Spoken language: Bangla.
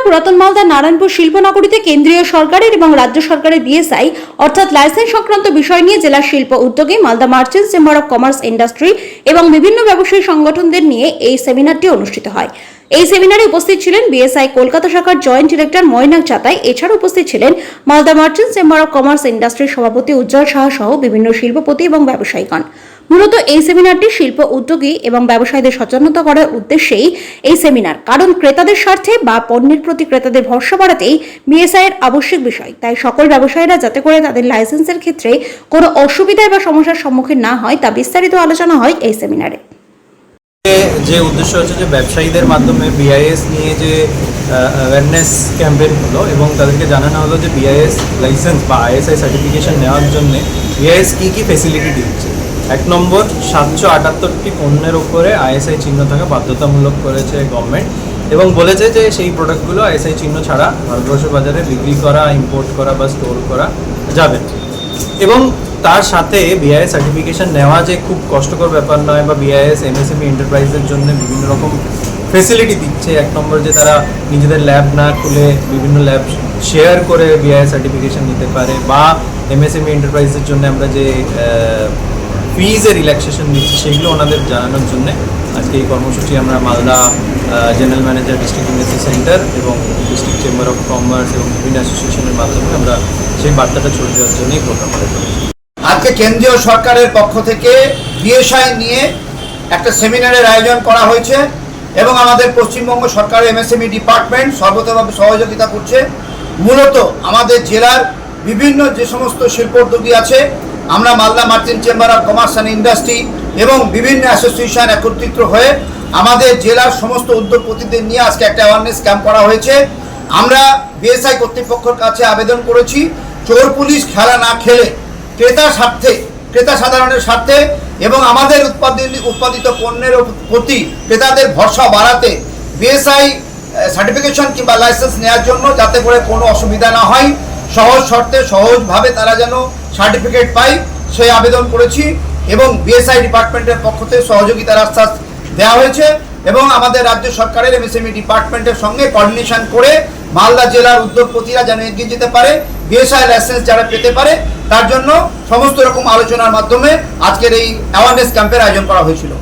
পুরাতন মালদা নারায়ণপুর শিল্পনগরীতে কেন্দ্রীয় সরকারের এবং রাজ্য সরকারের বিএসআই অর্থাৎ লাইসেন্স সংক্রান্ত বিষয় নিয়ে জেলা শিল্প উদ্যোগে Malda merchants chamber of commerce industry এবং বিভিন্ন ব্যবসায়ী সংগঠনদের নিয়ে এই সেমিনারটি অনুষ্ঠিত হয়। এই সেমিনারে উপস্থিত ছিলেন বিএসআই কলকাতা শাখার জয়েন্ট ডিরেক্টর ময়নাক চাতাই। এছাড়া উপস্থিত ছিলেন Malda merchants chamber of commerce ইন্ডাস্ট্রির সভাপতি উজ্জ্বল সাহা সহ বিভিন্ন শিল্পপতি এবং ব্যবসায়ীগণ। মূলত এই সেমিনারটি শিল্প উদ্যোগী এবং ব্যবসায়ীদের সচেতনতা করার উদ্দেশ্যেই এই সেমিনার, কারণ ক্রেতাদের স্বার্থে বা পণ্যের প্রতি ক্রেতাদের ভরসা বাড়াতেই বিএসআই এর আবশ্যিক বিষয়। তাই সকল ব্যবসায়ীরা যাতে করে তাদের লাইসেন্সের ক্ষেত্রে কোনো অসুবিধা বা সমস্যার সম্মুখীন না হয় তা বিস্তারিত আলোচনা হয় এই সেমিনারে। যে উদ্দেশ্য হচ্ছে যে ব্যবসায়ীদের মাধ্যমে বিআইএস নিয়ে যে অ্যাওয়ারনেস ক্যাম্পেইন হলো এবং তাদেরকে জানানো হলো যে বিআইএস লাইসেন্স বা আইএসআই সার্টিফিকেশন নেওয়ার জন্য বিআইএস কী কী ফেসিলিটি দিচ্ছে। 1 নম্বর, 778টি পণ্যের উপরে আইএসআই চিহ্ন থাকা বাধ্যতামূলক করেছে গভর্নমেন্ট এবং বলেছে যে সেই প্রোডাক্টগুলো আইএসআই চিহ্ন ছাড়া ভারতবর্ষের বাজারে বিক্রি করা, ইম্পোর্ট করা বা স্টোর করা যাবে। এবং তার সাথে বিআইএস সার্টিফিকেশন নেওয়া যে খুব কষ্টকর ব্যাপার নয়, বা বিআইএস এমএসএমই এন্টারপ্রাইজের জন্য বিভিন্ন রকম ফেসিলিটি দিচ্ছে। 1 নম্বর, যে তারা নিজেদের ল্যাব না খুলে বিভিন্ন ল্যাব শেয়ার করে বিআইএস সার্টিফিকেশন নিতে পারে, বা এমএসএমই এন্টারপ্রাইজের জন্য আমরা যে ফিজের রিল্যাক্সেশন দিচ্ছি সেগুলো ওনাদের জানানোর জন্য আজকে এই কর্মসূচি আমরা Malda general manager, district university centre এবং ডিস্ট্রিক্ট চেম্বার অফ কমার্স এবং বিভিন্ন অ্যাসোসিয়েশনের মাধ্যমে আমরা সেই বার্তাটা ছড়িয়ে দেওয়ার জন্যই প্রোগ্রামটা করেছি। আজকে কেন্দ্রীয় সরকারের পক্ষ থেকে বিএসআই নিয়ে একটা সেমিনারের আয়োজন করা হয়েছে এবং আমাদের পশ্চিমবঙ্গ সরকারের এমএসএমই ডিপার্টমেন্ট সর্বতোভাবে সহযোগিতা করছে। মূলত আমাদের জেলার বিভিন্ন যে সমস্ত শিল্পোদ্যোগী আছে, আমরা Malda merchant chamber of commerce and industry এবং বিভিন্ন অ্যাসোসিয়েশন একত্রিত হয়ে আমাদের জেলার সমস্ত উদ্যোগপতিদের নিয়ে আজকে একটা অ্যাওয়ারনেস ক্যাম্প করা হয়েছে। আমরা বিএসআই কর্তৃপক্ষের কাছে আবেদন করেছি, চোর পুলিশ খেলা না খেলে ক্রেতা সাধারণের স্বার্থে এবং আমাদের উৎপাদিত পণ্যের প্রতি ক্রেতাদের ভরসা বাড়াতে বিএসআই সার্টিফিকেশন কিংবা লাইসেন্স নেওয়ার জন্য যাতে করে কোনো অসুবিধা না হয়, সহজ শর্তে সহজভাবে তারা যেন সার্টিফিকেট পায় সেই আবেদন করেছি এবং বিএসআই ডিপার্টমেন্টের পক্ষ থেকে সহযোগিতার আশ্বাস দেওয়া হয়েছে এবং আমাদের রাজ্য সরকারের এমএসএমই ডিপার্টমেন্টের সঙ্গে কোঅর্ডিনেশন করে মালদা জেলার উদ্যোগপতিরা যেন এগিয়ে যেতে পারে, বিএসআই লাইসেন্স যারা পেতে পারে তার জন্য সমস্ত রকম আলোচনার মাধ্যমে আজকের এই অ্যাওয়ারনেস ক্যাম্পের আয়োজন করা হয়েছিল।